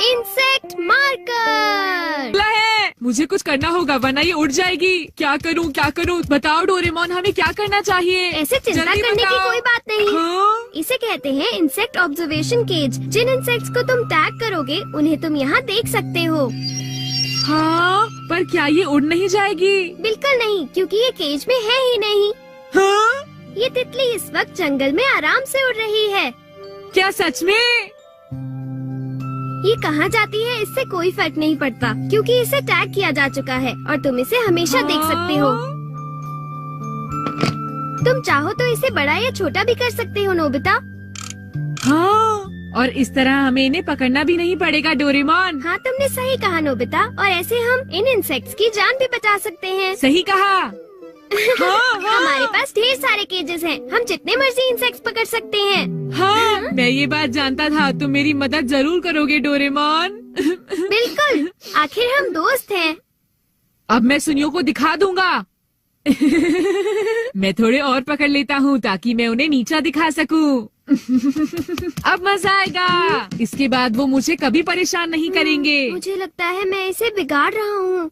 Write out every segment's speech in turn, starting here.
Insect marker है, मुझे कुछ करना होगा वरना ये उड़ जाएगी। क्या करूं बताओ डोरेमोन, हमें क्या करना चाहिए? ऐसे चिंता जल्दी करने की बताओ। कोई बात नहीं। हाँ? इसे कहते हैं इंसेक्ट ऑब्जर्वेशन केज। जिन इंसेक्ट्स को तुम टैग करोगे उन्हें तुम यहाँ देख सकते हो। हाँ, पर क्या ये उड़ नहीं जाएगी? बिल्कुल नहीं, क्योंकि ये केज में है ही नहीं। हाँ? ये तितली इस वक्त जंगल में आराम से उड़ रही है। क्या सच में? ये कहाँ जाती है इससे कोई फर्क नहीं पड़ता, क्योंकि इसे टैग किया जा चुका है और तुम इसे हमेशा देख सकते हो। तुम चाहो तो इसे बड़ा या छोटा भी कर सकते हो नोबिता। हाँ, और इस तरह हमें इन्हें पकड़ना भी नहीं पड़ेगा डोरेमोन। हाँ, तुमने सही कहा नोबिता, और ऐसे हम इन इंसेक्ट्स की जान भी बचा सकते हैं। सही कहा। हाँ, हमारे पास ढेर सारे केजेस हैं, हम जितने मर्जी इंसेक्ट्स पकड़ सकते हैं। हाँ, मैं ये बात जानता था, तुम मेरी मदद जरूर करोगे डोरेमोन। बिल्कुल, आखिर हम दोस्त हैं। अब मैं सुनियो को दिखा दूंगा। मैं थोड़े और पकड़ लेता हूँ ताकि मैं उन्हें नीचा दिखा सकूं। अब मजा आएगा। इसके बाद वो मुझे कभी परेशान नहीं करेंगे। मुझे लगता है मैं इसे बिगाड़ रहा हूँ।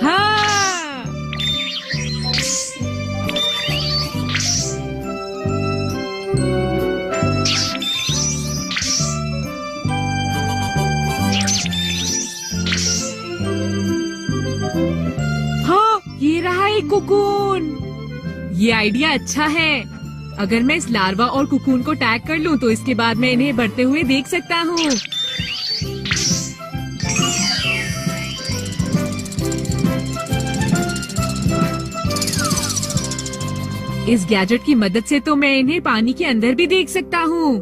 हाँ। हाँ, ये रहा एक कुकून। ये आइडिया अच्छा है। अगर मैं इस लार्वा और कुकून को टैग कर लूं तो इसके बाद मैं इन्हें बढ़ते हुए देख सकता हूँ। इस गैजेट की मदद से तो मैं इन्हें पानी के अंदर भी देख सकता हूँ।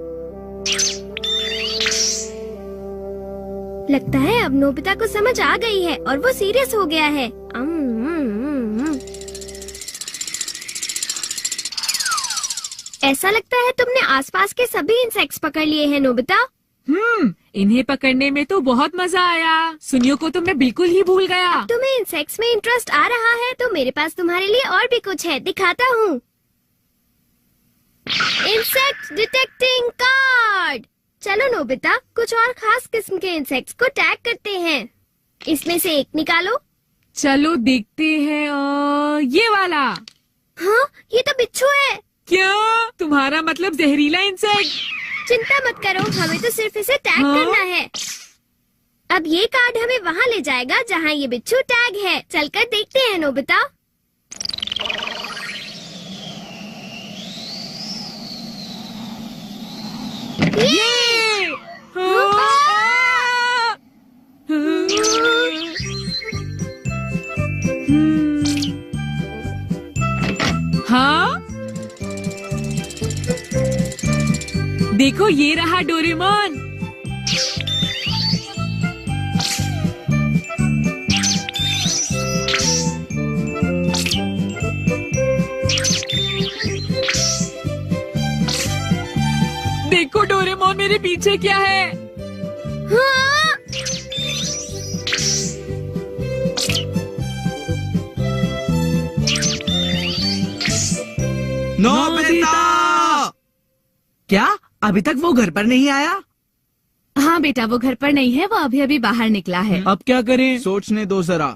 लगता है अब नोबिता को समझ आ गई है और वो सीरियस हो गया है। ऐसा लगता है तुमने आसपास के सभी इंसेक्ट्स पकड़ लिए हैं नोबिता। इन्हें पकड़ने में तो बहुत मजा आया। सुनियो को तो मैं बिल्कुल ही भूल गया। अब तुम्हें इंसेक्ट्स में इंटरेस्ट आ रहा है तो मेरे पास तुम्हारे लिए और भी कुछ है, दिखाता हूँ। Insect detecting card. चलो नोबिता, कुछ और खास किस्म के इंसेक्ट्स को टैग करते हैं। इसमें से एक निकालो। चलो देखते हैं। ये वाला। हाँ, ये तो बिच्छू है। क्या? तुम्हारा मतलब जहरीला इंसेक्ट? चिंता मत करो, हमें तो सिर्फ इसे टैग करना है। अब ये कार्ड हमें वहाँ ले जाएगा जहाँ ये बिच्छू टैग है। चलकर देखते हैं नोबिता। ये! हाँ? देखो, ये रहा डोरेमोन। देखो डोरेमोन, मेरे पीछे क्या है? हाँ? नोबिता! क्या अभी तक वो घर पर नहीं आया? हाँ बेटा, वो घर पर नहीं है, वो अभी अभी बाहर निकला है। अब क्या करें? सोचने दो जरा।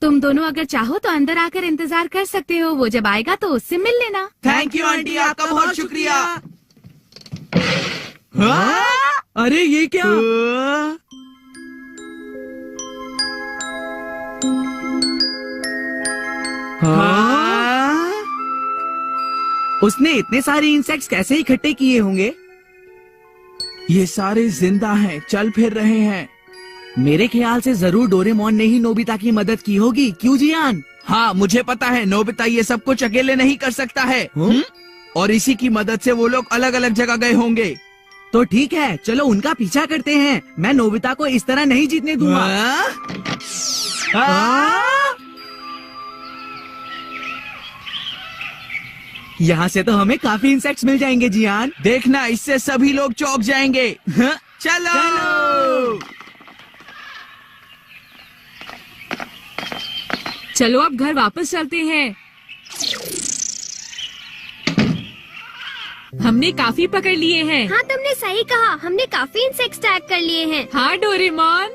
तुम दोनों अगर चाहो तो अंदर आकर इंतजार कर सकते हो। वो जब आएगा तो उससे मिल लेना। थैंक यू आंटी, आपका बहुत शुक्रिया। हाँ? अरे ये क्या? हाँ? उसने इतने सारे इंसेक्ट्स कैसे इकट्ठे किए होंगे? ये सारे जिंदा हैं, चल फिर रहे हैं। मेरे ख्याल से जरूर डोरेमोन ने ही नोबिता की मदद की होगी। क्यों जियान? हाँ, मुझे पता है नोबिता ये सब कुछ अकेले नहीं कर सकता है। और इसी की मदद से वो लोग अलग अलग जगह गए होंगे। तो ठीक है, चलो उनका पीछा करते हैं। मैं नोबिता को इस तरह नहीं जीतने दूंगा। यहाँ से तो हमें काफी इंसेक्ट्स मिल जाएंगे जियान। देखना, इससे सभी लोग चौंक जाएंगे। चलो चलो अब घर वापस चलते हैं। हमने काफी पकड़ लिए हैं। हाँ तुमने सही कहा, हमने काफी इंसेक्ट्स टैग कर लिए हैं। हाँ डोरेमोन।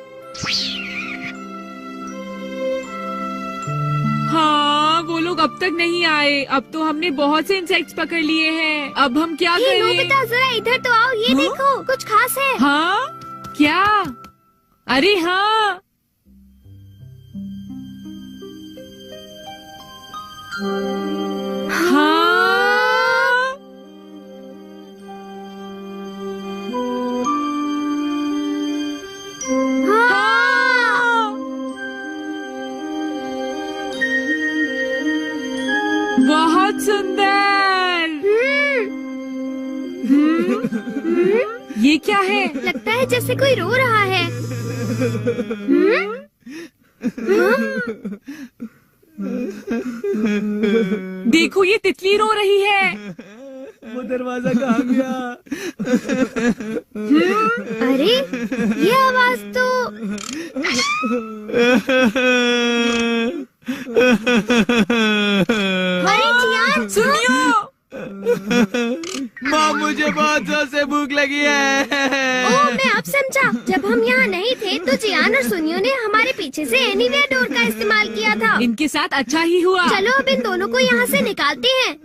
हाँ वो लोग अब तक नहीं आए। अब तो हमने बहुत से इंसेक्ट्स पकड़ लिए हैं। अब हम क्या हे करें? नोबिता जरा इधर तो आओ, ये हाँ? देखो कुछ खास है। हाँ क्या? अरे हाँ हाँ हाँ। बहुत सुंदर। ये क्या है? लगता है जैसे कोई रो रहा है। देखो ये तितली रो रही है। वो दरवाजा कहाँ गया? अरे ये आवाज तो अरे जियान सुनियो। माँ मुझे बहुत जोर से भूख लगी है। ओह मैं अब समझा, जब हम यहाँ नहीं थे तो जियान और सुनियो ने हमारे पीछे से एनीवेयर डोर का इस्तेमाल किया था। इनके साथ अच्छा ही हुआ। चलो अब इन दोनों को यहाँ से निकालते हैं।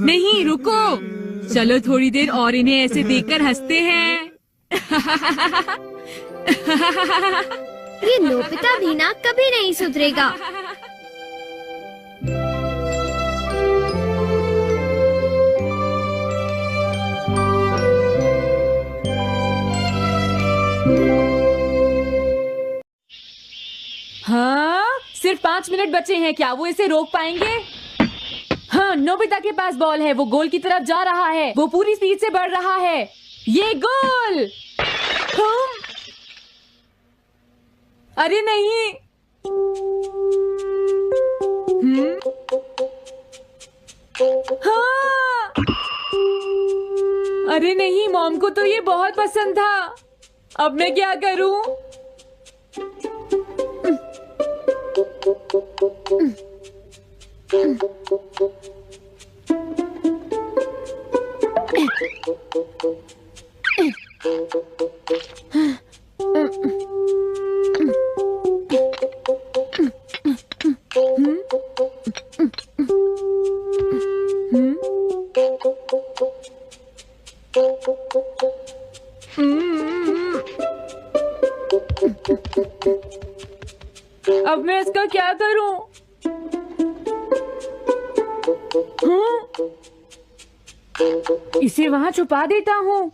नहीं रुको, चलो थोड़ी देर और इन्हें ऐसे देखकर हंसते हैं। ये नोबिता भी ना कभी नहीं सुधरेगा। हाँ सिर्फ 5 मिनट बचे हैं, क्या वो इसे रोक पाएंगे? हाँ नोबिता के पास बॉल है, वो गोल की तरफ जा रहा है, वो पूरी स्पीड से बढ़ रहा है। ये गोल। हाँ? अरे नहीं। हाँ। अरे नहीं, मॉम को तो ये बहुत पसंद था। अब मैं क्या करूं? अब मैं इसका क्या करूं? इसे वहां छुपा देता हूँ।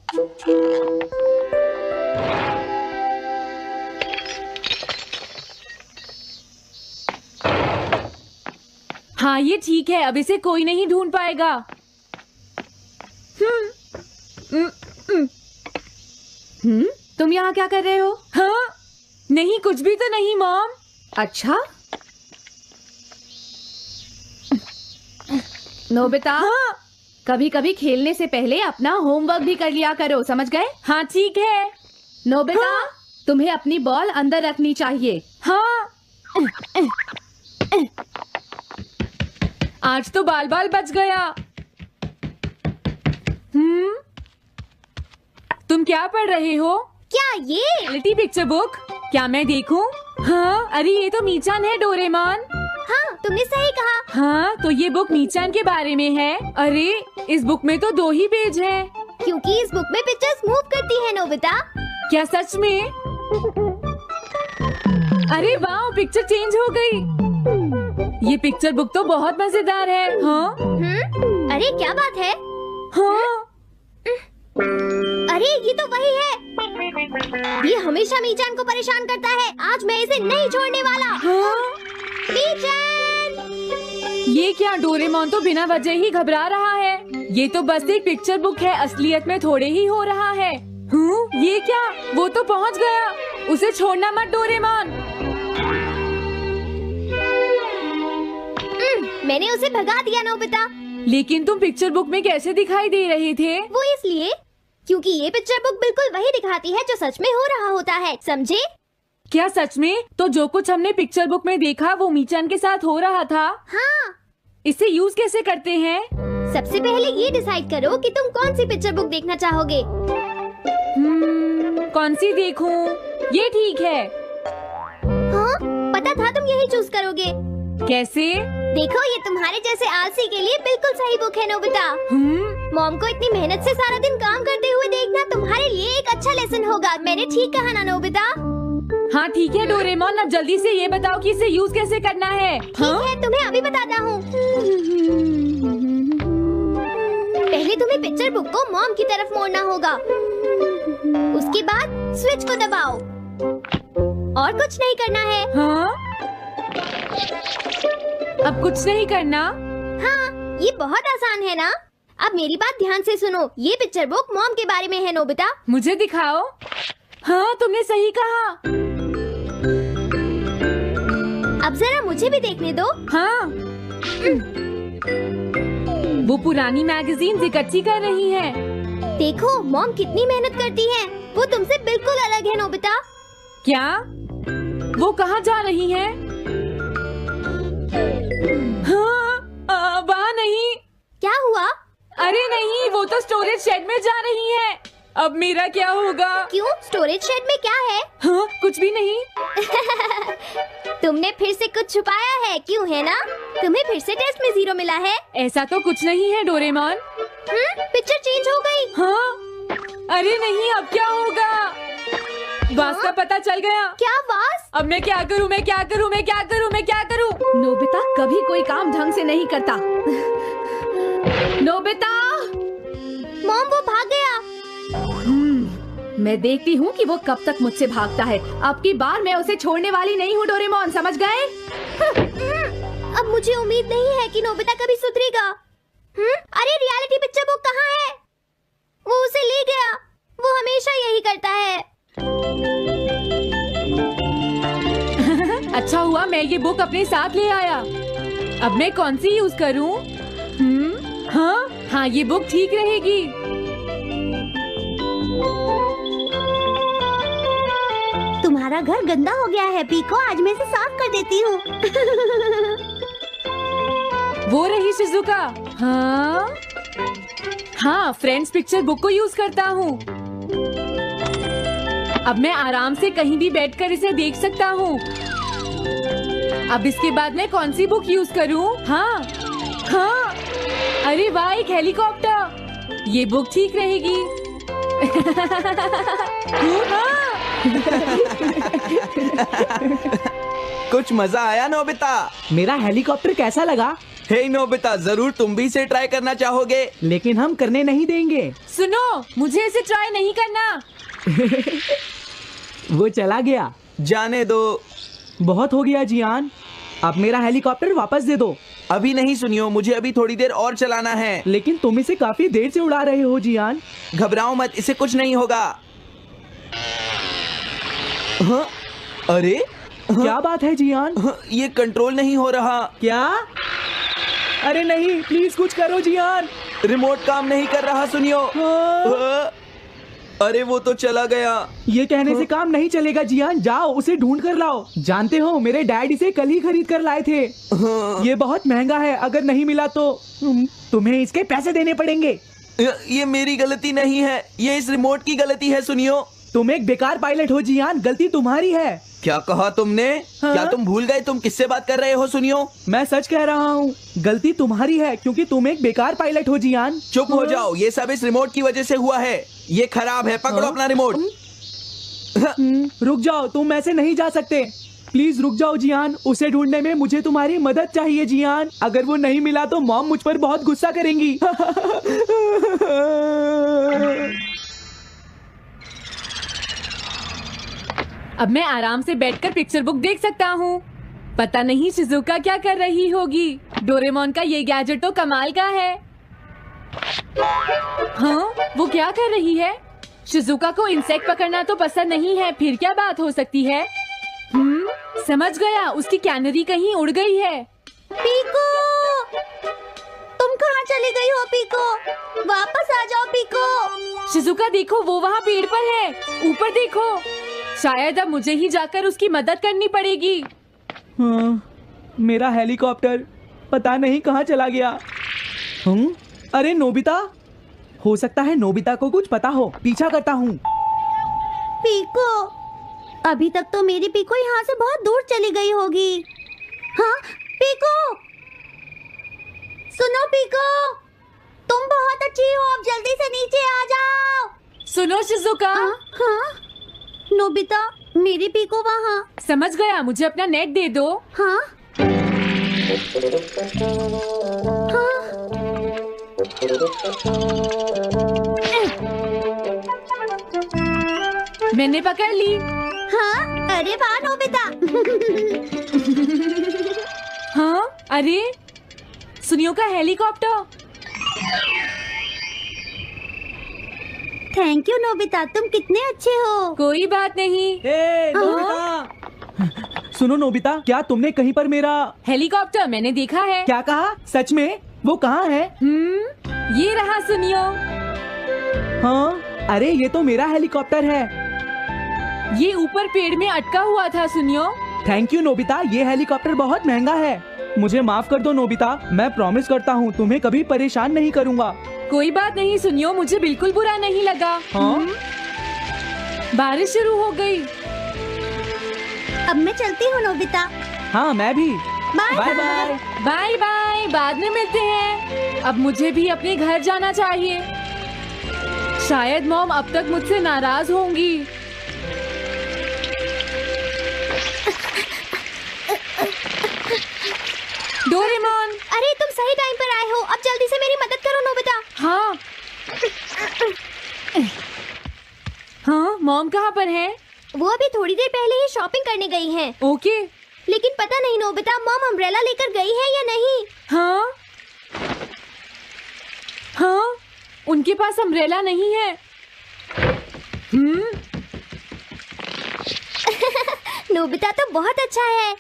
हाँ ये ठीक है, अब इसे कोई नहीं ढूंढ पाएगा। तुम यहाँ क्या कर रहे हो? हाँ नहीं, कुछ भी तो नहीं मॉम। अच्छा नोबिता, हाँ? कभी कभी खेलने से पहले अपना होमवर्क भी कर लिया करो, समझ गए? हाँ ठीक है। नोबिता, हाँ? तुम्हें अपनी बॉल अंदर रखनी चाहिए। हाँ। आज तो बाल बाल बच गया। तुम क्या पढ़ रहे हो? क्या ये? Reality picture book? क्या मैं देखूं? हाँ अरे ये तो मीचान है डोरेमोन। हाँ तुमने सही कहा। हाँ तो ये बुक मीचान के बारे में है। अरे इस बुक में तो 2 ही पेज हैं। क्योंकि इस बुक में पिक्चर्स मूव करती है नोबिता। क्या सच में? अरे वाह, पिक्चर चेंज हो गई। ये पिक्चर बुक तो बहुत मजेदार है। हाँ? अरे क्या बात है? हाँ? अरे ये तो वही है। ये हमेशा मीचान को परेशान करता है। आज मैं इसे नहीं छोड़ने वाला। हाँ? मीचान! ये क्या, डोरेमोन तो बिना वजह ही घबरा रहा है। ये तो बस एक पिक्चर बुक है, असलियत में थोड़े ही हो रहा है। ये क्या, वो तो पहुंच गया। उसे छोड़ना मत डोरेमोन। मैंने उसे भगा दिया नोबिता। लेकिन तुम पिक्चर बुक में कैसे दिखाई दे रहे थे? वो इसलिए क्योंकि ये पिक्चर बुक बिल्कुल वही दिखाती है जो सच में हो रहा होता है, समझे? क्या सच में? तो जो कुछ हमने पिक्चर बुक में देखा वो मीचान के साथ हो रहा था? हाँ। इसे यूज कैसे करते हैं? सबसे पहले ये डिसाइड करो कि तुम कौन सी पिक्चर बुक देखना चाहोगे। कौन सी देखूं? ये ठीक है। हाँ, पता था तुम यही चूज करोगे। कैसे? देखो, ये तुम्हारे जैसे आलसी के लिए बिल्कुल सही बुक है नोबिता। मॉम को इतनी मेहनत से सारा दिन काम करते हुए देखना तुम्हारे लिए एक अच्छा लेसन होगा। मैंने ठीक कहा ना नोबिता? हाँ ठीक है डोरेमोन, अब जल्दी से ये बताओ कि इसे यूज कैसे करना है। ठीक है, तुम्हें अभी बताता हूँ। पहले तुम्हें पिक्चर बुक को मॉम की तरफ मोड़ना होगा। उसके बाद स्विच को दबाओ और कुछ नहीं करना है। हाँ? अब कुछ नहीं करना? हाँ, ये बहुत आसान है ना। अब मेरी बात ध्यान से सुनो। ये पिक्चर बुक मॉम के बारे में है नोबिता। मुझे दिखाओ। हाँ, तुमने सही कहा। अब जरा मुझे भी देखने दो। हाँ। वो पुरानी मैगजीन्स इकट्ठी कर रही है। देखो मॉम कितनी मेहनत करती है। वो तुमसे बिल्कुल अलग है नोबिता। क्या? वो कहाँ जा रही है? हाँ, वहाँ नहीं। क्या हुआ? अरे नहीं, वो तो स्टोरेज शेड में जा रही है। अब मेरा क्या होगा? क्यों? स्टोरेज शेड में क्या है? हाँ, कुछ भी नहीं। तुमने फिर से कुछ छुपाया है, क्यों है ना? तुम्हें फिर से टेस्ट में 0 मिला है। ऐसा तो कुछ नहीं है डोरेमोन। पिक्चर चेंज हो गई। हाँ? अरे नहीं, अब क्या होगा? वास का पता चल गया। क्या वास? अब मैं क्या करूँ? मैं क्या करूँ? मैं क्या करूँ? मैं क्या करूँ? नोबिता कभी कोई काम ढंग से नहीं करता। नोबिता! मॉम, वो भाग गया। मैं देखती हूँ कि वो कब तक मुझसे भागता है। अब की बार मैं उसे छोड़ने वाली नहीं हूँ डोरेमोन, समझ गए? अब मुझे उम्मीद नहीं है कि नोबिता कभी सुधरेगा। अरे रियलिटी पिक्चर बुक कहाँ है? वो उसे ले गया। वो हमेशा यही करता है। अच्छा हुआ मैं ये बुक अपने साथ ले आया। अब मैं कौन सी यूज करूँ? हाँ, ये बुक ठीक रहेगी। तुम्हारा घर गंदा हो गया है पीको, आज मैं इसे साफ कर देती हूँ। वो रही शिजुका। हाँ, फ्रेंड्स पिक्चर बुक को यूज करता हूँ। अब मैं आराम से कहीं भी बैठकर इसे देख सकता हूँ। अब इसके बाद मैं कौन सी बुक यूज करूँ? हाँ, अरे वाह, एक हेलीकॉप्टर। ये बुक ठीक रहेगी। कुछ मजा आया नोबिता? मेरा हेलीकॉप्टर कैसा लगा? हे नोबिता, जरूर तुम भी इसे ट्राई करना चाहोगे। लेकिन हम करने नहीं देंगे। सुनो, मुझे इसे ट्राई नहीं करना। वो चला गया। जाने दो। बहुत हो गया जियान, अब मेरा हेलीकॉप्टर वापस दे दो। अभी नहीं सुनियो, मुझे अभी थोड़ी देर और चलाना है। लेकिन तुम इसे काफी देर से उड़ा रहे हो जियान। घबराओ मत, इसे कुछ नहीं होगा। हाँ? अरे क्या बात है जियान? ये कंट्रोल नहीं हो रहा। क्या? अरे नहीं, प्लीज कुछ करो जियान। रिमोट काम नहीं कर रहा, सुनियो। अरे वो तो चला गया। ये कहने से काम नहीं चलेगा जियान, जाओ उसे ढूंढ कर लाओ। जानते हो मेरे डैड इसे कल ही खरीद कर लाए थे। ये बहुत महंगा है, अगर नहीं मिला तो तुम्हें इसके पैसे देने पड़ेंगे। ये मेरी गलती नहीं है, ये इस रिमोट की गलती है, सुनियो। तुम एक बेकार पायलट हो जियान, गलती तुम्हारी है। क्या कहा तुमने? हाँ? क्या तुम भूल गए तुम किससे बात कर रहे हो? सुनियो, मैं सच कह रहा हूँ, गलती तुम्हारी है क्योंकि तुम एक बेकार पायलट हो जियान। चुप हो जाओ, ये सब इस रिमोट की वजह से हुआ है। ये खराब है, पकड़ो अपना रिमोट। रुक जाओ, तुम ऐसे नहीं जा सकते। प्लीज रुक जाओ जियान, उसे ढूंढने में मुझे तुम्हारी मदद चाहिए जियान। अगर वो नहीं मिला तो मॉम मुझ पर बहुत गुस्सा करेंगी। अब मैं आराम से बैठकर पिक्चर बुक देख सकता हूँ। पता नहीं शिजुका क्या कर रही होगी। डोरेमोन का ये गैजेट तो कमाल का है। हाँ, वो क्या कर रही है? शिजुका को इंसेक्ट पकड़ना तो पसंद नहीं है, फिर क्या बात हो सकती है? समझ गया, उसकी कैनरी कहीं उड़ गई है। पीको, तुम कहाँ चली गई हो पीको? वापस आ जाओ पीको। शिजुका देखो, वो वहाँ पेड़ पर है, ऊपर देखो। शायद अब मुझे ही जाकर उसकी मदद करनी पड़ेगी। हाँ, मेरा हेलीकॉप्टर पता नहीं कहाँ चला गया। अरे नोबिता, हो सकता है नोबिता को कुछ पता हो, पीछा करता हूँ। पीको, अभी तक तो मेरी पीको यहाँ से बहुत दूर चली गई होगी। हाँ पीको, सुनो पीको, तुम बहुत अच्छी हो, अब जल्दी से नीचे आ जाओ। सुनो शिजुका। हाँ नोबिता, मेरी पीको वहाँ। समझ गया, मुझे अपना नेट दे दो। हाँ हाँ मैंने पकड़ ली। हाँ, अरे वाह नोबिता। हाँ, अरे सुनियो का हेलीकॉप्टर। थैंक यू नोबिता, तुम कितने अच्छे हो। कोई बात नहीं। नोबिता, सुनो नोबिता, क्या तुमने कहीं पर मेरा हेलीकॉप्टर मैंने देखा है। क्या कहा? सच में? वो कहाँ है? ये रहा सुनियो। हाँ, अरे ये तो मेरा हेलीकॉप्टर है। ये ऊपर पेड़ में अटका हुआ था सुनियो। थैंक यू नोबिता, ये हेलीकॉप्टर बहुत महंगा है। मुझे माफ कर दो नोबिता, मैं प्रॉमिस करता हूँ तुम्हें कभी परेशान नहीं करूँगा। कोई बात नहीं सुनियो, मुझे बिल्कुल बुरा नहीं लगा। हाँ? बारिश शुरू हो गई। अब मैं चलती हूँ नोबिता। हाँ मैं भी। Bye bye bye. Bye bye, बाद में मिलते हैं। अब मुझे भी अपने घर जाना चाहिए। शायद मॉम अब तक मुझसे नाराज होंगी। डोरेमोन। अरे तुम सही टाइम पर आए हो, अब जल्दी से मेरी मदद करो नोबिता। हाँ हाँ, मॉम कहाँ पर है? वो अभी थोड़ी देर पहले ही शॉपिंग करने गई हैं। ओके। लेकिन पता नहीं नोबिता, मॉम अम्ब्रेला लेकर गई है या नहीं। हाँ हाँ, उनके पास अम्ब्रेला नहीं है। नोबिता तो बहुत अच्छा है।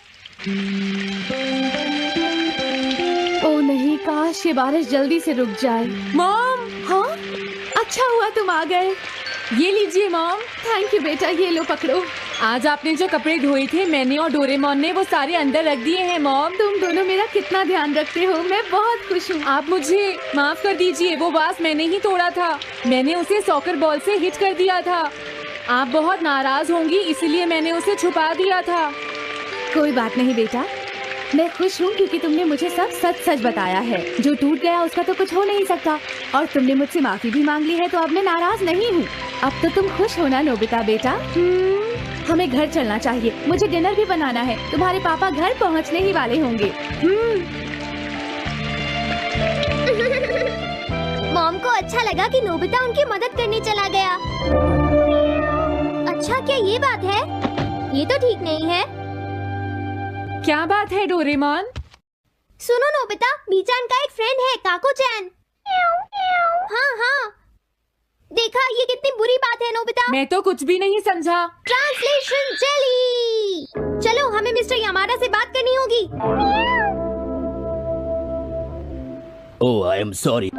ओ नहीं, काश ये बारिश जल्दी से रुक जाए। मॉम। हाँ, अच्छा हुआ तुम आ गए। ये लीजिए मॉम। थैंक यू बेटा, ये लो पकड़ो। आज आपने जो कपड़े धोए थे, मैंने और डोरेमोन ने वो सारे अंदर रख दिए हैं मॉम। तुम दोनों मेरा कितना ध्यान रखते हो, मैं बहुत खुश हूँ। आप मुझे माफ कर दीजिए, वो वास मैंने ही तोड़ा था। मैंने उसे सॉकर बॉल से हिट कर दिया था। आप बहुत नाराज होंगी, इसलिए मैंने उसे छुपा दिया था। कोई बात नहीं बेटा, मैं खुश हूँ क्योंकि तुमने मुझे सब सच सच बताया है। जो टूट गया उसका तो कुछ हो नहीं सकता, और तुमने मुझसे माफी भी मांग ली है, तो अब मैं नाराज नहीं हूँ। अब तो तुम खुश हो ना नोबिता बेटा? हमें घर चलना चाहिए, मुझे डिनर भी बनाना है। तुम्हारे पापा घर पहुँचने ही वाले होंगे। मॉम को अच्छा लगा कि नोबिता उनकी मदद करने चला गया। अच्छा, क्या ये बात है? ये तो ठीक नहीं है। क्या बात है डोरेमोन? सुनो नोबिता, बीचान का एक फ्रेंड है, काको-चैन। हाँ हाँ, देखा, ये कितनी बुरी बात है नोबिता। मैं तो कुछ भी नहीं समझा। Translation jelly. चलो, हमें मिस्टर यामाडा से बात करनी होगी। ओह, आई एम सॉरी।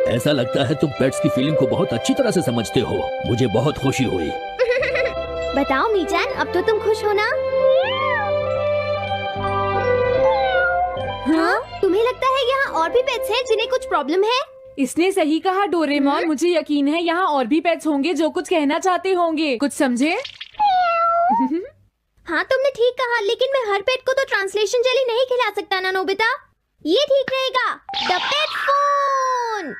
ऐसा लगता है तुम पेट्स की फीलिंग को बहुत अच्छी तरह से समझते हो। मुझे बहुत खुशी हुई। बताओ मीचान, अब तो तुम खुश हो ना? हाँ? तुम्हें लगता है यहाँ और भी पेट्स हैं जिन्हें कुछ प्रॉब्लम है? इसने सही कहा डोरेमोन, मुझे यकीन है यहाँ और भी पेट्स होंगे जो कुछ कहना चाहते होंगे। कुछ समझे? हाँ तुमने ठीक कहा, लेकिन मैं हर पेट को तो ट्रांसलेशन जेली नहीं खिला सकता ना नोबिता। ये ठीक रहेगा। The pet phone.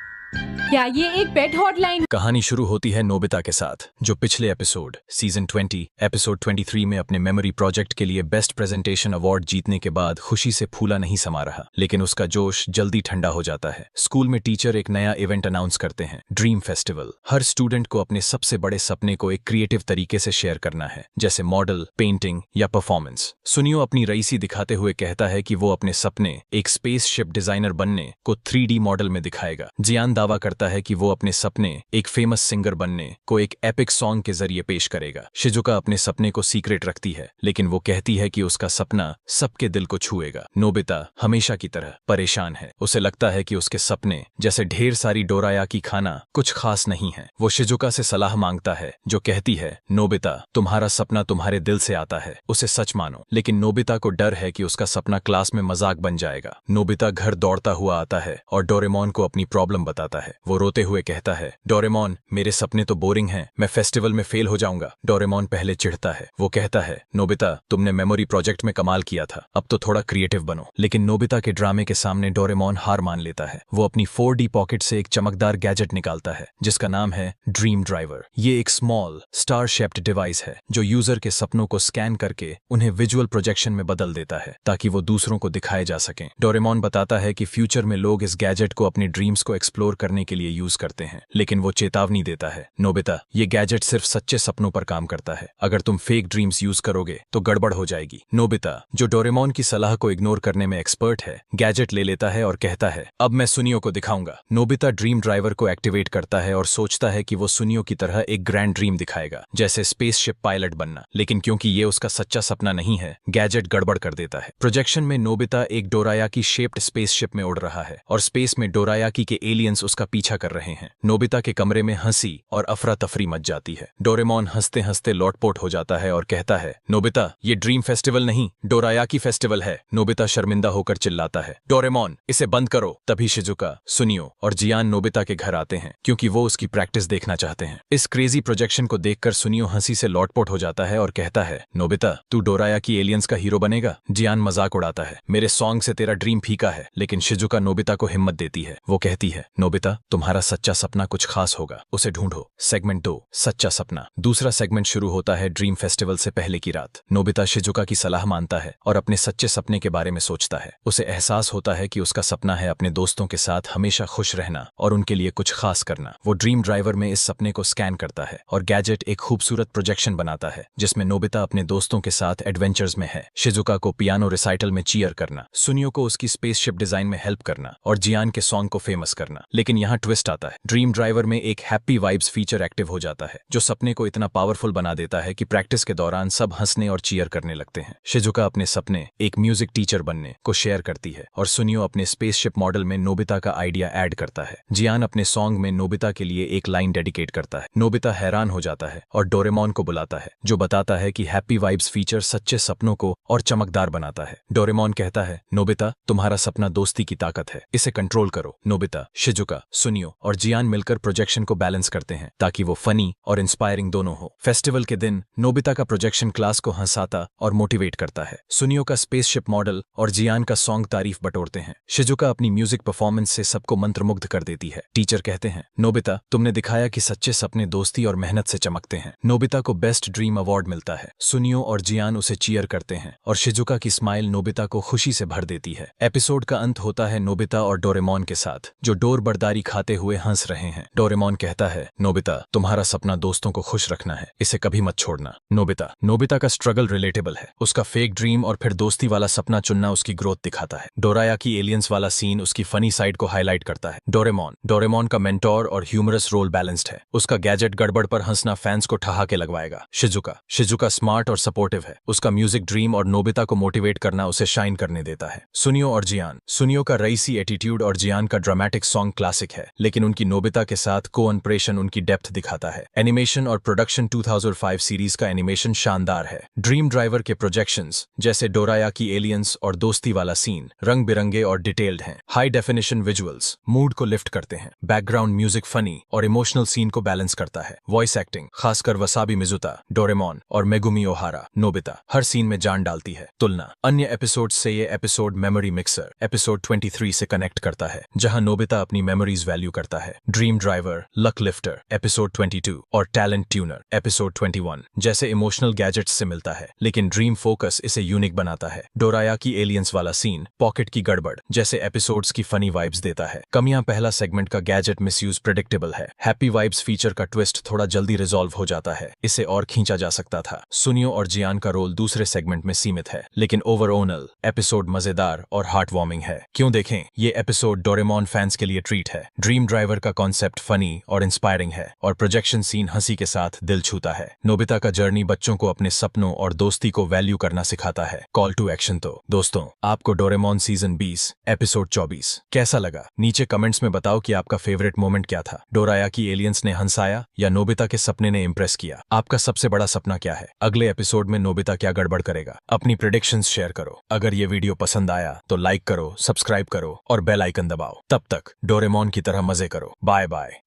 क्या ये एक पेट हॉटलाइन? कहानी शुरू होती है नोबिता के साथ, जो पिछले एपिसोड सीजन 20 एपिसोड 23 में अपने मेमोरी प्रोजेक्ट के लिए बेस्ट प्रेजेंटेशन अवार्ड जीतने के बाद खुशी से फूला नहीं समा रहा। लेकिन उसका जोश जल्दी ठंडा हो जाता है। स्कूल में टीचर एक नया इवेंट अनाउंस करते हैं, ड्रीम फेस्टिवल। हर स्टूडेंट को अपने सबसे बड़े सपने को एक क्रिएटिव तरीके से शेयर करना है, जैसे मॉडल, पेंटिंग या परफॉर्मेंस। सुनियो अपनी रईसी दिखाते हुए कहता है कि वो अपने सपने एक स्पेसशिप डिजाइनर बनने को 3D मॉडल में दिखाएगा। जियान दावा करता करता है कि वो अपने सपने एक फेमस सिंगर बनने को एक एपिक सॉन्ग के जरिए पेश करेगा। शिजुका अपने सपने को सीक्रेट रखती है, लेकिन वो कहती है कि उसका सपना सबके दिल को छुएगा। नोबिता हमेशा की तरह परेशान है। उसे लगता है कि उसके सपने जैसे ढेर सारी डोरायाकी खाना कुछ खास नहीं है। वो शिजुका से सलाह मांगता है, जो कहती है, नोबिता तुम्हारा सपना तुम्हारे दिल से आता है, उसे सच मानो। लेकिन नोबिता को डर है कि उसका सपना क्लास में मजाक बन जाएगा। नोबिता घर दौड़ता हुआ आता है और डोरेमोन को अपनी प्रॉब्लम बताता है। वो रोते हुए कहता है, डोरेमोन मेरे सपने तो बोरिंग हैं, मैं फेस्टिवल में फेल हो जाऊंगा। डोरेमोन पहले चिढ़ता है। वो कहता है, नोबिता तुमने मेमोरी प्रोजेक्ट में कमाल किया था, अब तो थोड़ा क्रिएटिव बनो। लेकिन नोबिता के ड्रामे के सामने डोरेमोन हार मान लेता है। वो अपनी 4D पॉकेट से एक चमकदार गैजेट निकालता है जिसका नाम है ड्रीम ड्राइवर। ये एक स्मॉल स्टार शेप्ड डिवाइस है जो यूजर के सपनों को स्कैन करके उन्हें विजुअल प्रोजेक्शन में बदल देता है ताकि वो दूसरों को दिखाए जा सकें। डोरेमोन बताता है कि फ्यूचर में लोग इस गैजेट को अपनी ड्रीम्स को एक्सप्लोर करने के लिए यूज करते हैं, लेकिन वो चेतावनी देता है, नोबिता ये गैजेट सिर्फ सच्चे सपनों पर काम करता है, अगर तुम फेक ड्रीम्स यूज करोगे तो गड़बड़ हो जाएगी। नोबिता जो डोरेमोन की सलाह को इग्नोर करने में एक्सपर्ट है, गैजेट ले लेता है और कहता है, अब मैं सुनियो को दिखाऊंगा। नोबिता ड्रीम ड्राइवर को एक्टिवेट करता है और सोचता है कि वो सुनियो की तरह एक ग्रैंड ड्रीम दिखाएगा, जैसे स्पेसशिप पायलट बनना। लेकिन क्योंकि ये उसका सच्चा सपना नहीं है, गैजेट गड़बड़ कर देता है। प्रोजेक्शन में नोबिता एक डोरायाकी शेप्ड स्पेसशिप में उड़ रहा है और स्पेस में डोरायाकी के एलियंस उसका पीछा कर रहे हैं। नोबिता के कमरे में हंसी और अफरा तफरी मच जाती है। डोरेमोन हंसते हंसते लौटपोट हो जाता है और कहता है, नोबिता ये ड्रीम फेस्टिवल नहीं, डोरायाकी फेस्टिवल है। नोबिता शर्मिंदा होकर चिल्लाता है, डोरेमोन इसे बंद करो। तभी शिजुका, सुनियो और जियान नोबिता के घर आते हैं क्योंकि वो उसकी प्रैक्टिस देखना चाहते हैं। इस क्रेजी प्रोजेक्शन को देखकर सुनियो हंसी से लौटपोट हो जाता है और कहता है, नोबिता तू डोरायाकी एलियंस का हीरो बनेगा। जियान मजाक उड़ाता है, मेरे सॉन्ग से तेरा ड्रीम फीका है। लेकिन शिजुका नोबिता को हिम्मत देती है। वो कहती है, नोबिता तुम्हारा सच्चा सपना कुछ खास होगा, उसे ढूंढो। सेगमेंट 2 सच्चा सपना। दूसरा सेगमेंट शुरू होता है ड्रीम फेस्टिवल से पहले की रात। नोबिता शिजुका की सलाह मानता है और अपने सच्चे सपने के बारे में सोचता है। उसे एहसास होता है कि उसका सपना है अपने दोस्तों के साथ हमेशा खुश रहना और उनके लिए कुछ खास करना। वो ड्रीम ड्राइवर में इस सपने को स्कैन करता है और गैजेट एक खूबसूरत प्रोजेक्शन बनाता है जिसमें नोबिता अपने दोस्तों के साथ एडवेंचर्स में है। शिजुका को पियानो रिसाइटल में चीयर करना, सुनियो को उसकी स्पेसशिप डिजाइन में हेल्प करना और जियान के सॉन्ग को फेमस करना। लेकिन यहाँ ट्विस्ट आता है। ड्रीम ड्राइवर में एक हैप्पी वाइब्स फीचर एक्टिव हो जाता है जो सपने को इतना पावरफुल बना देता है कि प्रैक्टिस के दौरान सब हंसने और चीयर करने लगते हैं। शिजुका अपने सपने एक म्यूजिक टीचर बनने को शेयर करती है और सुनियो अपने स्पेसशिप मॉडल में नोबिता का आइडिया ऐड करता है। जियान अपने सॉन्ग में नोबिता के लिए एक लाइन डेडिकेट करता है। नोबिता हैरान हो जाता है और डोरेमोन को बुलाता है जो बताता है कि हैप्पी वाइब्स फीचर सच्चे सपनों को और चमकदार बनाता है। डोरेमोन कहता है, नोबिता तुम्हारा सपना दोस्ती की ताकत है, इसे कंट्रोल करो। नोबिता, शिजुका, सुनियो और जियान मिलकर प्रोजेक्शन को बैलेंस करते हैं ताकि वो फनी और इंस्पायरिंग दोनों हो। फेस्टिवल के दिन नोबिता का प्रोजेक्शन क्लास को हंसाता और मोटिवेट करता है। सुनियो का स्पेसशिप मॉडल और जियान का सॉन्ग तारीफ बटोरते हैं। शिजुका अपनी म्यूजिक परफॉर्मेंस से सबको मंत्रमुग्ध कर देती है। टीचर कहते हैं, नोबिता तुमने दिखाया कि सच्चे सपने दोस्ती और मेहनत से चमकते हैं। नोबिता को बेस्ट ड्रीम अवार्ड मिलता है। सुनियो और जियान उसे चीयर करते हैं और शिजुका की स्माइल नोबिता को खुशी से भर देती है। एपिसोड का अंत होता है नोबिता और डोरेमोन के साथ जो डोर बर्दारी खाते हुए हंस रहे हैं। डोरेमोन कहता है, नोबिता तुम्हारा सपना दोस्तों को खुश रखना है, इसे कभी मत छोड़ना। नोबिता का स्ट्रगल रिलेटेबल है। उसका फेक ड्रीम और फिर दोस्ती वाला सपना चुनना उसकी ग्रोथ दिखाता है। डोरायाकी एलियंस वाला सीन उसकी फनी साइड को हाईलाइट करता है। डोरेमोन का मेंटोर और ह्यूमरस रोल बैलेंस्ड है। उसका गैजेट गड़बड़ पर हंसना फैंस को ठहाके लगवाएगा। शिजुका स्मार्ट और सपोर्टिव है। उसका म्यूजिक ड्रीम और नोबिता को मोटिवेट करना उसे शाइन करने देता है। सुनियो और जियान, सुनियो का रईसी एटीट्यूड और जियान का ड्रामेटिक सॉन्ग क्लासिक है, लेकिन उनकी नोबिता के साथ को-अनप्रेशन उनकी डेप्थ दिखाता है। एनिमेशन और प्रोडक्शन 2005 सीरीज का एनिमेशन शानदार है। ड्रीम ड्राइवर के प्रोजेक्शंस जैसे डोरायाकी एलियंस और दोस्ती वाला सीन रंग बिरंगे और डिटेल्ड हैं। हाई डेफिनेशन विजुअल्स मूड को लिफ्ट करते हैं। बैकग्राउंड म्यूजिक फनी और इमोशनल सीन को बैलेंस करता है। वॉइस एक्टिंग खासकर वसाबी मिजुता, डोरेमोन और मेगुमी ओहारा, नोबिता हर सीन में जान डालती है। तुलना अन्य एपिसोड से ये एपिसोड मेमोरी मिक्सर एपिसोड 23 से कनेक्ट करता है जहां नोबिता अपनी मेमोरीज वैल्यू करता है। Dream driver, luck lifter episode 22 और टैलेंट ट्यूनर एपिसोड 21 जैसे इमोशनल गैजेट्स से मिलता है, लेकिन ड्रीम फोकस इसे यूनिक बनाता है। डोरायाकी एलियंस वाला सीन पॉकेट की गड़बड़ जैसे एपिसोड्स की फनी वाइब्स देता है। कमियां पहला सेगमेंट का गैजेट मिसयूज प्रेडिक्टेबल है। हैप्पी वाइब्स फीचर का ट्विस्ट थोड़ा जल्दी रिजॉल्व हो जाता है, इसे और खींचा जा सकता था। सुनियो और जियान का रोल दूसरे सेगमेंट में सीमित है, लेकिन ओवरऑल एपिसोड मजेदार और हार्ट वार्मिंग है। क्यों देखें, ये एपिसोड डोरेमोन फैंस के लिए ट्रीट है। ड्रीम ड्राइवर का कॉन्सेप्ट फनी और इंस्पायरिंग है और प्रोजेक्शन सीन हंसी के साथ दिल छूता है। नोबिता का जर्नी बच्चों को अपने सपनों और दोस्ती को वैल्यू करना सिखाता है। कॉल टू एक्शन तो दोस्तों, आपको डोरेमोन सीजन 20 एपिसोड 24 कैसा लगा? नीचे कमेंट्स में बताओ कि आपका फेवरेट मोमेंट क्या था। डोरायाकी एलियंस ने हंसाया या नोबिता के सपने ने इम्प्रेस किया? आपका सबसे बड़ा सपना क्या है? अगले एपिसोड में नोबिता क्या गड़बड़ करेगा? अपनी प्रेडिक्शंस शेयर करो। अगर ये वीडियो पसंद आया तो लाइक करो, सब्सक्राइब करो और बेल आइकन दबाओ। तब तक डोरेमोन की तरह मजे करो। Bye bye.